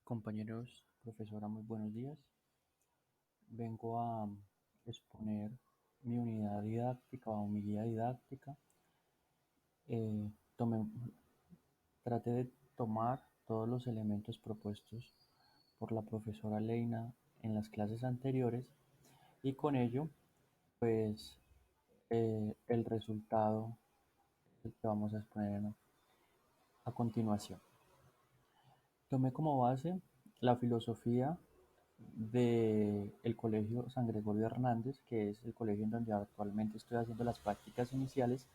Compañeros, profesora, muy buenos días. Vengo a exponer mi unidad didáctica o mi guía didáctica. Eh, tomé- Traté de tomar todos los elementos propuestos por la profesora Leina en las clases anteriores y con ello, pues, el resultado es el que vamos a exponer a continuación. Tomé como base la filosofía del Colegio San Gregorio Hernández, que es el colegio en donde actualmente estoy haciendo las prácticas iniciales,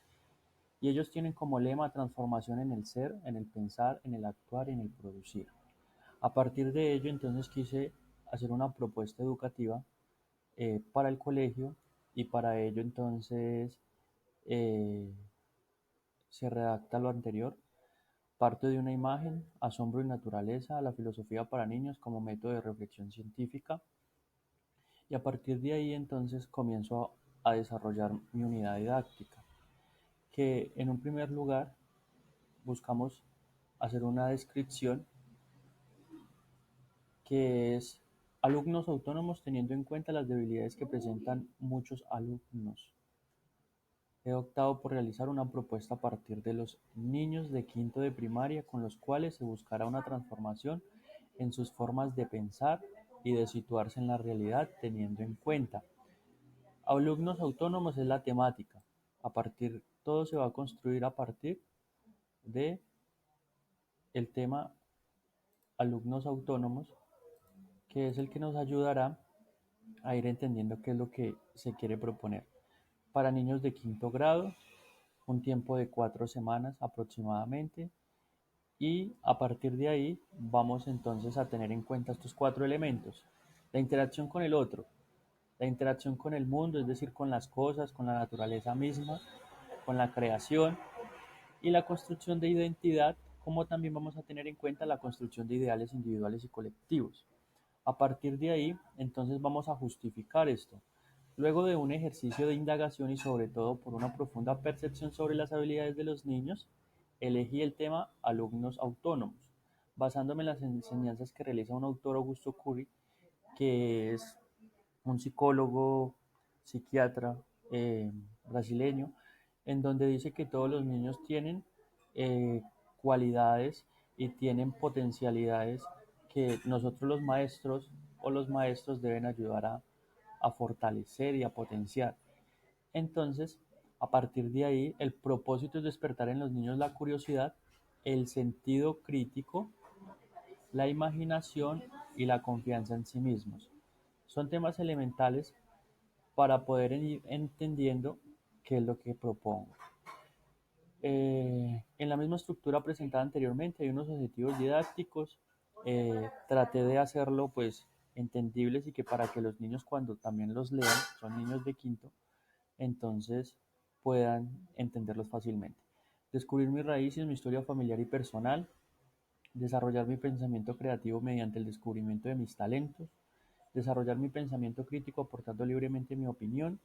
y ellos tienen como lema transformación en el ser, en el pensar, en el actuar y en el producir. A partir de ello, entonces quise hacer una propuesta educativa para el colegio y para ello entonces eh, se redacta lo anterior. Parto de una imagen, asombro y naturaleza, la filosofía para niños como método de reflexión científica. Y a partir de ahí entonces comienzo a desarrollar mi unidad didáctica, que en un primer lugar buscamos hacer una descripción que es alumnos autónomos teniendo en cuenta las debilidades que presentan muchos alumnos. He optado por realizar una propuesta a partir de los niños de quinto de primaria con los cuales se buscará una transformación en sus formas de pensar y de situarse en la realidad teniendo en cuenta alumnos autónomos es la temática. Todo se va a construir a partir de el tema alumnos autónomos, que es el que nos ayudará a ir entendiendo qué es lo que se quiere proponer. Para niños de quinto grado, un tiempo de 4 semanas aproximadamente, y a partir de ahí vamos entonces a tener en cuenta estos 4 elementos. La interacción con el otro, la interacción con el mundo, es decir, con las cosas, con la naturaleza misma, con la creación y la construcción de identidad, como también vamos a tener en cuenta la construcción de ideales individuales y colectivos. A partir de ahí, entonces vamos a justificar esto. Luego de un ejercicio de indagación y sobre todo por una profunda percepción sobre las habilidades de los niños, elegí el tema alumnos autónomos, basándome en las enseñanzas que realiza un autor Augusto Curry, que es un psicólogo, psiquiatra brasileño, en donde dice que todos los niños tienen eh, cualidades y tienen potencialidades que nosotros los maestros o los maestros deben ayudar a fortalecer y a potenciar. Entonces, a partir de ahí, el propósito es despertar en los niños la curiosidad, el sentido crítico, la imaginación y la confianza en sí mismos. Son temas elementales para poder ir entendiendo qué es lo que propongo. En la misma estructura presentada anteriormente hay unos objetivos didácticos. Traté de hacerlo pues entendibles y que para que los niños cuando también los lean, son niños de quinto, entonces puedan entenderlos fácilmente. Descubrir mis raíces, mi historia familiar y personal, desarrollar mi pensamiento creativo mediante el descubrimiento de mis talentos, desarrollar mi pensamiento crítico aportando libremente mi opinión,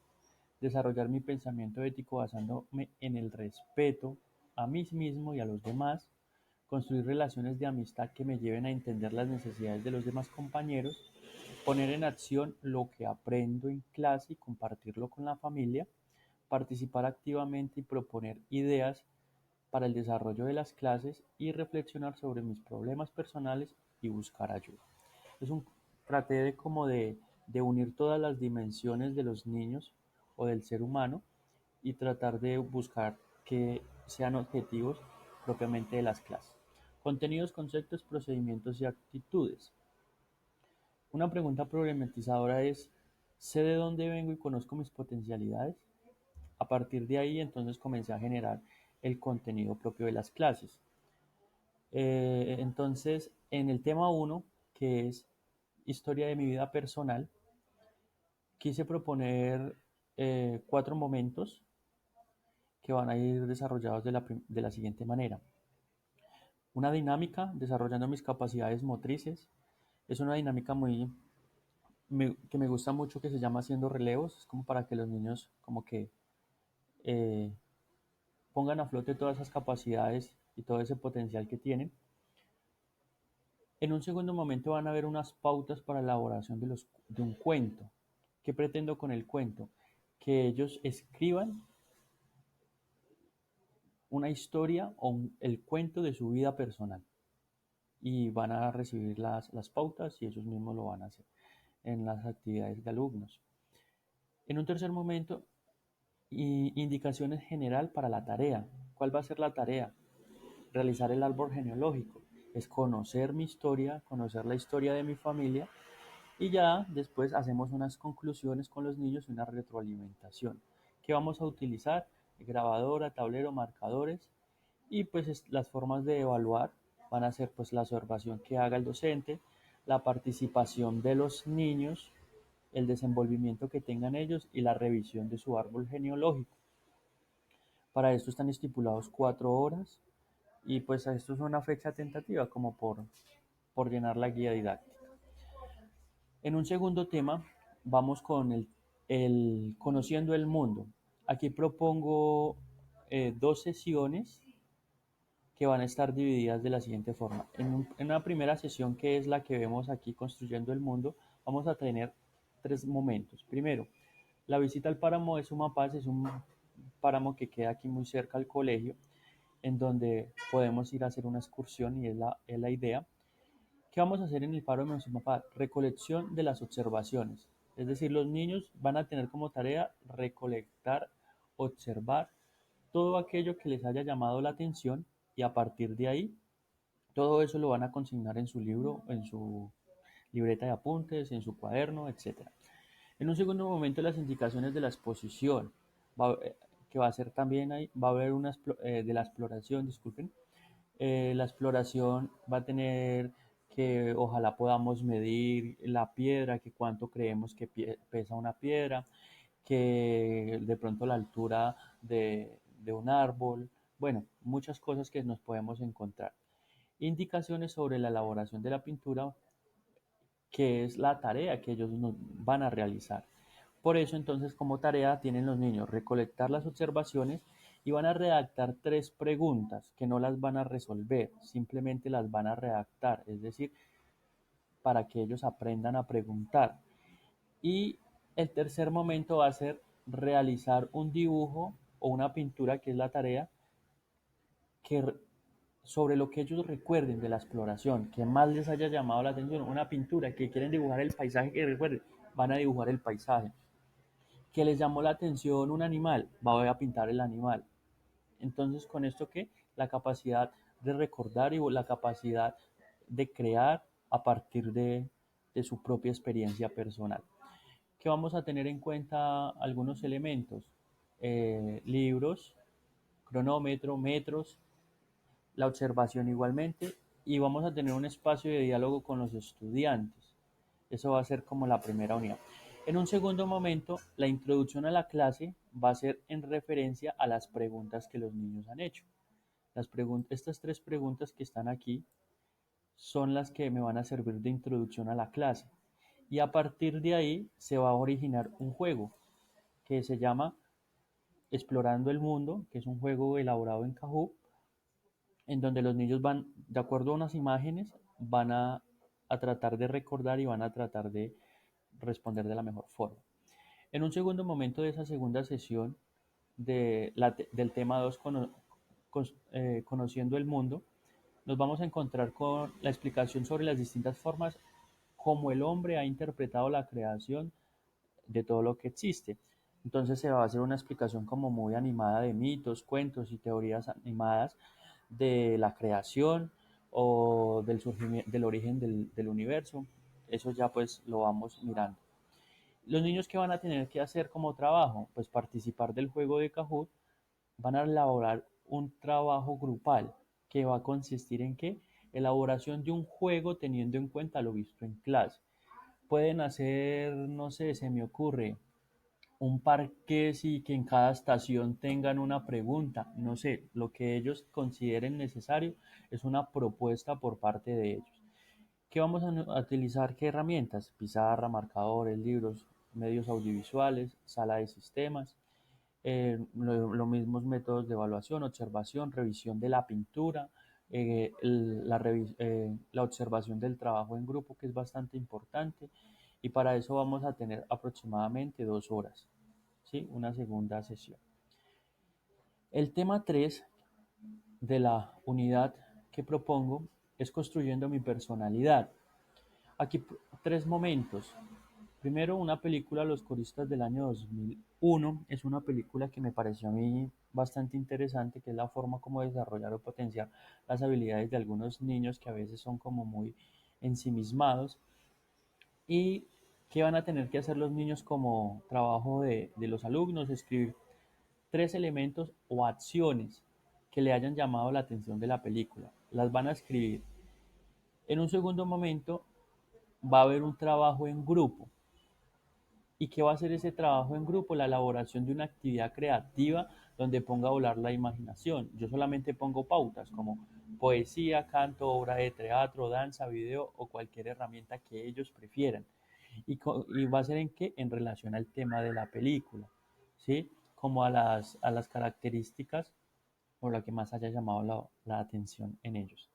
desarrollar mi pensamiento ético basándome en el respeto a mí mismo y a los demás, construir relaciones de amistad que me lleven a entender las necesidades de los demás compañeros, poner en acción lo que aprendo en clase y compartirlo con la familia, participar activamente y proponer ideas para el desarrollo de las clases y reflexionar sobre mis problemas personales y buscar ayuda. Es un, Traté de como de unir todas las dimensiones de los niños o del ser humano y tratar de buscar que sean objetivos propiamente de las clases. Contenidos, conceptos, procedimientos y actitudes. Una pregunta problematizadora es, ¿sé de dónde vengo y conozco mis potencialidades? A partir de ahí entonces comencé a generar el contenido propio de las clases. Entonces, en el tema uno, que es historia de mi vida personal, quise proponer 4 momentos que van a ir desarrollados de la siguiente manera. Una dinámica, desarrollando mis capacidades motrices. Es una dinámica que me gusta mucho, que se llama haciendo relevos. Es como para que los niños como que eh, pongan a flote todas esas capacidades y todo ese potencial que tienen. En un segundo momento van a haber unas pautas para la elaboración de un cuento. ¿Qué pretendo con el cuento? Que ellos escriban una historia o el cuento de su vida personal y van a recibir las pautas y ellos mismos lo van a hacer en las actividades de alumnos. En un tercer momento, indicaciones general para la tarea. ¿Cuál va a ser la tarea? Realizar el árbol genealógico. Es conocer mi historia, conocer la historia de mi familia y ya después hacemos unas conclusiones con los niños y una retroalimentación. ¿Qué vamos a utilizar? Grabadora, tablero, marcadores y pues las formas de evaluar van a ser pues la observación que haga el docente, la participación de los niños, el desenvolvimiento que tengan ellos y la revisión de su árbol genealógico. Para esto están estipulados 4 horas y pues esto es una fecha tentativa como por llenar la guía didáctica. En un segundo tema vamos con el conociendo el mundo. Aquí propongo 2 sesiones que van a estar divididas de la siguiente forma. En una primera sesión, que es la que vemos aquí, Construyendo el Mundo, vamos a tener 3 momentos. Primero, la visita al páramo de Sumapaz es un páramo que queda aquí muy cerca al colegio, en donde podemos ir a hacer una excursión y es la idea. ¿Qué vamos a hacer en el páramo de Sumapaz? Recolección de las observaciones. Es decir, los niños van a tener como tarea recolectar, observar todo aquello que les haya llamado la atención y a partir de ahí todo eso lo van a consignar en su libro, en su libreta de apuntes, en su cuaderno, etcétera. En un segundo momento las indicaciones de la exposición, va, que va a ser también ahí, va a haber una de la exploración, disculpen, la exploración va a tener que ojalá podamos medir la piedra, que cuánto creemos que pesa una piedra, que de pronto la altura de un árbol, bueno, muchas cosas que nos podemos encontrar. Indicaciones sobre la elaboración de la pintura, que es la tarea que ellos van a realizar. Por eso entonces como tarea tienen los niños recolectar las observaciones y van a redactar 3 preguntas que no las van a resolver, simplemente las van a redactar, es decir, para que ellos aprendan a preguntar. Y el tercer momento va a ser realizar un dibujo o una pintura, que es la tarea, que sobre lo que ellos recuerden de la exploración, que más les haya llamado la atención, una pintura, que quieren dibujar el paisaje que recuerden, van a dibujar el paisaje. Que les llamó la atención un animal, voy a pintar el animal. Entonces, con esto que la capacidad de recordar y la capacidad de crear a partir de su propia experiencia personal. Que vamos a tener en cuenta algunos elementos, libros, cronómetro, metros, la observación igualmente, y vamos a tener un espacio de diálogo con los estudiantes. Eso va a ser como la primera unidad. En un segundo momento, la introducción a la clase va a ser en referencia a las preguntas que los niños han hecho. Estas 3 preguntas que están aquí son las que me van a servir de introducción a la clase. Y a partir de ahí se va a originar un juego que se llama Explorando el Mundo, que es un juego elaborado en Kahoot, en donde los niños van, de acuerdo a unas imágenes, van a tratar de recordar y van a tratar de responder de la mejor forma. En un segundo momento de esa segunda sesión del tema 2, Conociendo el Mundo, nos vamos a encontrar con la explicación sobre las distintas formas como el hombre ha interpretado la creación de todo lo que existe. Entonces se va a hacer una explicación como muy animada de mitos, cuentos y teorías animadas de la creación o del surgimiento, del origen del universo. Eso ya pues lo vamos mirando. Los niños que van a tener que hacer como trabajo, pues participar del juego de Kahoot, van a elaborar un trabajo grupal que va a consistir en qué? Elaboración de un juego teniendo en cuenta lo visto en clase. Pueden hacer, no sé, se me ocurre, un parqués y que en cada estación tengan una pregunta, no sé, lo que ellos consideren necesario es una propuesta por parte de ellos. ¿Qué vamos a utilizar? ¿Qué herramientas? Pizarra, marcadores, libros, medios audiovisuales, sala de sistemas, los mismos métodos de evaluación, observación, revisión de la pintura, la observación del trabajo en grupo, que es bastante importante, y para eso vamos a tener aproximadamente 2 horas, ¿sí? Una segunda sesión. El tema 3 de la unidad que propongo es construyendo mi personalidad. Aquí tres momentos. Primero, una película, Los Coristas del año 2001. Es una película que me pareció a mí bastante interesante, que es la forma como desarrollar o potenciar las habilidades de algunos niños que a veces son como muy ensimismados. ¿Y qué van a tener que hacer los niños como trabajo de los alumnos? Escribir 3 elementos o acciones que le hayan llamado la atención de la película. Las van a escribir. En un segundo momento va a haber un trabajo en grupo. ¿Y qué va a ser ese trabajo en grupo? La elaboración de una actividad creativa donde ponga a volar la imaginación. Yo solamente pongo pautas como poesía, canto, obra de teatro, danza, video o cualquier herramienta que ellos prefieran. ¿Y va a ser en qué? En relación al tema de la película, ¿sí? Como a las características o lo que más haya llamado la atención en ellos.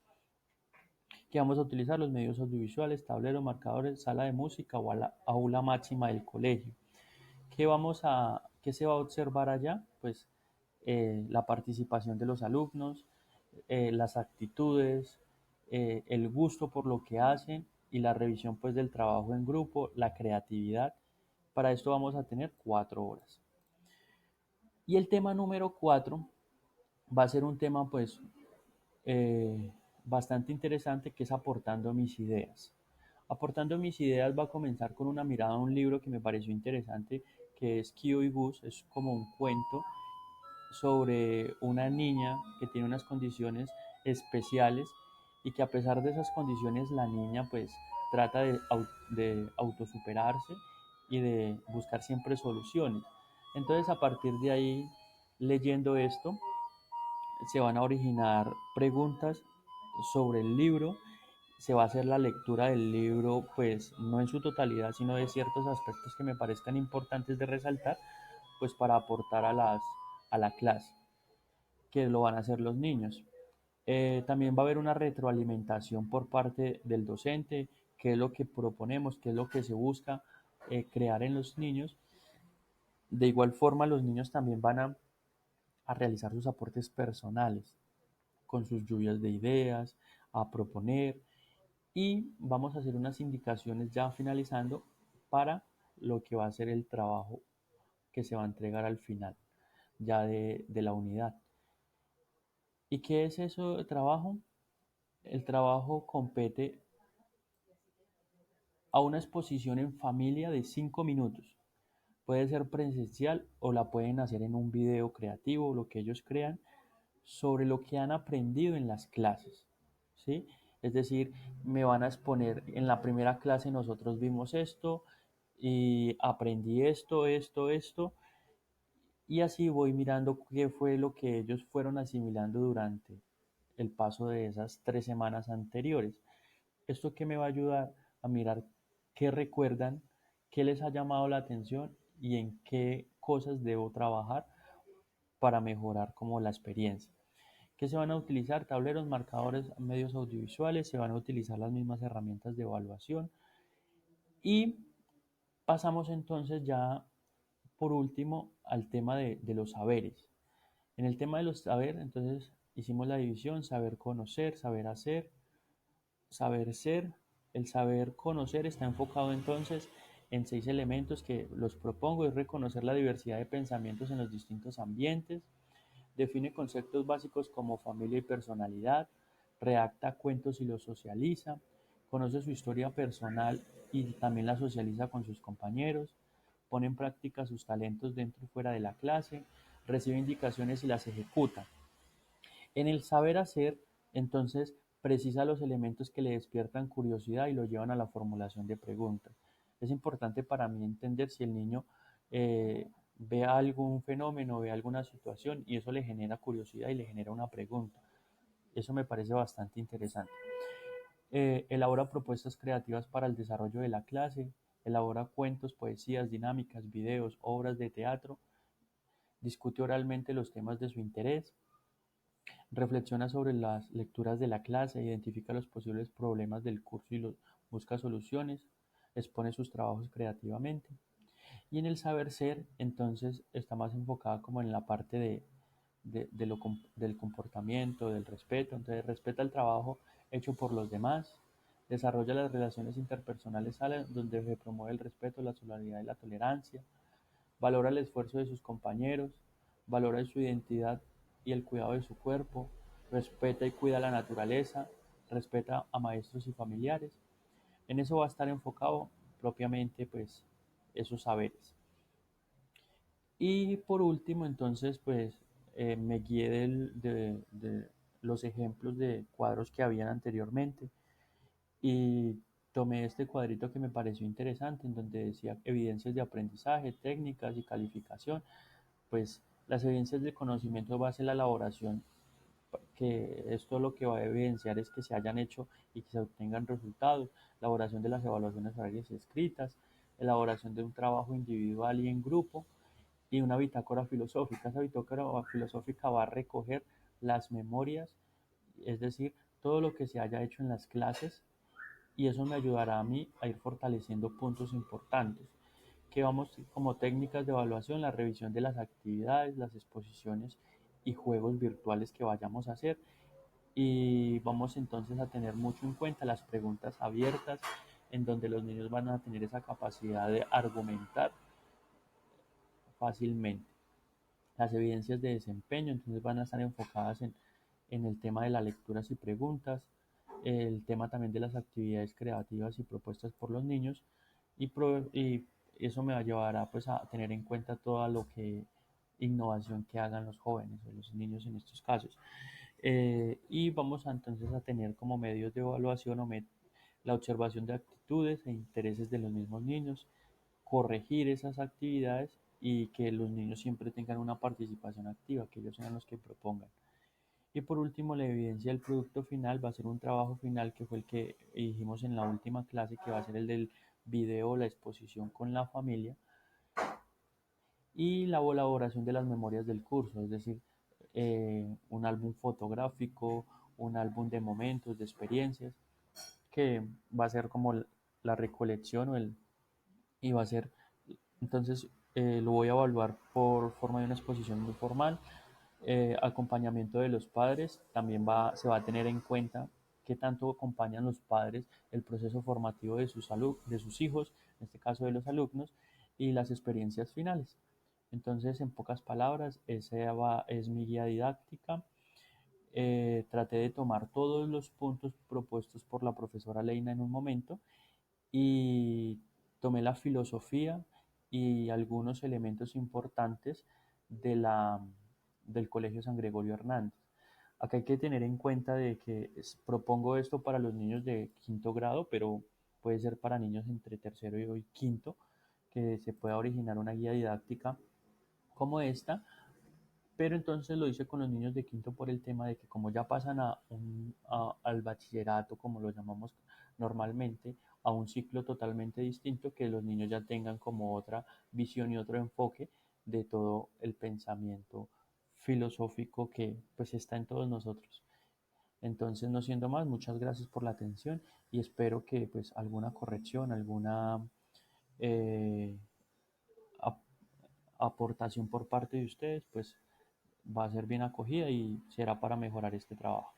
Que vamos a utilizar los medios audiovisuales, tableros, marcadores, sala de música o aula máxima del colegio. ¿Qué se va a observar allá? Pues la participación de los alumnos, las actitudes, el gusto por lo que hacen y la revisión pues del trabajo en grupo, la creatividad. Para esto vamos a tener 4 horas. Y el tema número 4 va a ser un tema pues eh, bastante interesante, que es aportando mis ideas. Aportando mis ideas va a comenzar con una mirada a un libro que me pareció interesante, que es Kio y Gus. Es como un cuento sobre una niña que tiene unas condiciones especiales y que a pesar de esas condiciones la niña pues trata de autosuperarse y de buscar siempre soluciones. Entonces a partir de ahí, leyendo esto, se van a originar preguntas sobre el libro. Se va a hacer la lectura del libro, pues no en su totalidad, sino de ciertos aspectos que me parezcan importantes de resaltar, pues para aportar a la clase, que lo van a hacer los niños. También va a haber una retroalimentación por parte del docente, qué es lo que proponemos, qué es lo que se busca crear en los niños. De igual forma, los niños también van a realizar sus aportes personales, con sus lluvias de ideas, a proponer, y vamos a hacer unas indicaciones ya finalizando para lo que va a ser el trabajo que se va a entregar al final ya de la unidad. ¿Y qué es eso de trabajo? El trabajo compete a una exposición en familia de 5 minutos. Puede ser presencial o la pueden hacer en un video creativo, lo que ellos crean, sobre lo que han aprendido en las clases, ¿sí? Es decir, me van a exponer, en la primera clase nosotros vimos esto y aprendí esto, y así voy mirando qué fue lo que ellos fueron asimilando durante el paso de esas 3 semanas anteriores. ¿Esto qué me va a ayudar? A mirar qué recuerdan, qué les ha llamado la atención y en qué cosas debo trabajar para mejorar como la experiencia. ¿Qué se van a utilizar? Tableros, marcadores, medios audiovisuales, se van a utilizar las mismas herramientas de evaluación. Y pasamos entonces ya por último al tema de los saberes. En el tema de los saberes, entonces hicimos la división: saber conocer, saber hacer, saber ser. El saber conocer está enfocado entonces en 6 elementos que los propongo: es reconocer la diversidad de pensamientos en los distintos ambientes, define conceptos básicos como familia y personalidad, redacta cuentos y los socializa, conoce su historia personal y también la socializa con sus compañeros, pone en práctica sus talentos dentro y fuera de la clase, recibe indicaciones y las ejecuta. En el saber hacer, entonces, precisa los elementos que le despiertan curiosidad y lo llevan a la formulación de preguntas. Es importante para mí entender si el niño ve algún fenómeno, ve alguna situación y eso le genera curiosidad y le genera una pregunta. Eso me parece bastante interesante. Elabora propuestas creativas para el desarrollo de la clase, elabora cuentos, poesías, dinámicas, videos, obras de teatro, discute oralmente los temas de su interés, Reflexiona sobre las lecturas de la clase, identifica los posibles problemas del curso y busca soluciones, expone sus trabajos creativamente. Y en el saber ser, entonces, está más enfocada como en la parte del comportamiento, del respeto. Entonces, respeta el trabajo hecho por los demás, desarrolla las relaciones interpersonales sanas, donde se promueve el respeto, la solidaridad y la tolerancia, valora el esfuerzo de sus compañeros, valora su identidad y el cuidado de su cuerpo, respeta y cuida la naturaleza, respeta a maestros y familiares. En eso va a estar enfocado propiamente pues esos saberes. Y por último, entonces, pues me guié de los ejemplos de cuadros que habían anteriormente y tomé este cuadrito que me pareció interesante, en donde decía evidencias de aprendizaje, técnicas y calificación. Pues las evidencias de conocimiento va a ser la elaboración, que esto lo que va a evidenciar es que se hayan hecho y que se obtengan resultados, elaboración de las evaluaciones horarias y escritas, elaboración de un trabajo individual y en grupo, y una bitácora filosófica. Esa bitácora filosófica va a recoger las memorias, es decir, todo lo que se haya hecho en las clases, y eso me ayudará a mí a ir fortaleciendo puntos importantes que vamos como técnicas de evaluación, la revisión de las actividades, las exposiciones y juegos virtuales que vayamos a hacer, y vamos entonces a tener mucho en cuenta las preguntas abiertas en donde los niños van a tener esa capacidad de argumentar fácilmente. Las evidencias de desempeño entonces van a estar enfocadas en el tema de las lecturas y preguntas, el tema también de las actividades creativas y propuestas por los niños, y eso me llevará pues a tener en cuenta toda lo que innovación que hagan los jóvenes o los niños en estos casos. Y vamos entonces a tener como medios de evaluación la observación de actitudes e intereses de los mismos niños, corregir esas actividades y que los niños siempre tengan una participación activa, que ellos sean los que propongan. Y por último, la evidencia del producto final va a ser un trabajo final que fue el que dijimos en la última clase, que va a ser el del video, la exposición con la familia y la elaboración de las memorias del curso, es decir, un álbum fotográfico, un álbum de momentos, de experiencias, que va a ser como la recolección y va a ser, entonces lo voy a evaluar por forma de una exposición muy formal. Acompañamiento de los padres, también se va a tener en cuenta qué tanto acompañan los padres el proceso formativo de sus hijos, en este caso de los alumnos, y las experiencias finales. Entonces, en pocas palabras, es mi guía didáctica. Traté de tomar todos los puntos propuestos por la profesora Leina en un momento y tomé la filosofía y algunos elementos importantes de del Colegio San Gregorio Hernández. Acá hay que tener en cuenta de que propongo esto para los niños de quinto grado, pero puede ser para niños entre tercero y quinto, que se pueda originar una guía didáctica como esta, pero entonces lo hice con los niños de quinto por el tema de que como ya pasan al bachillerato, como lo llamamos normalmente, a un ciclo totalmente distinto, que los niños ya tengan como otra visión y otro enfoque de todo el pensamiento filosófico que pues está en todos nosotros. Entonces, no siendo más, muchas gracias por la atención y espero que pues alguna corrección, alguna eh, ap- aportación por parte de ustedes pues va a ser bien acogida y será para mejorar este trabajo.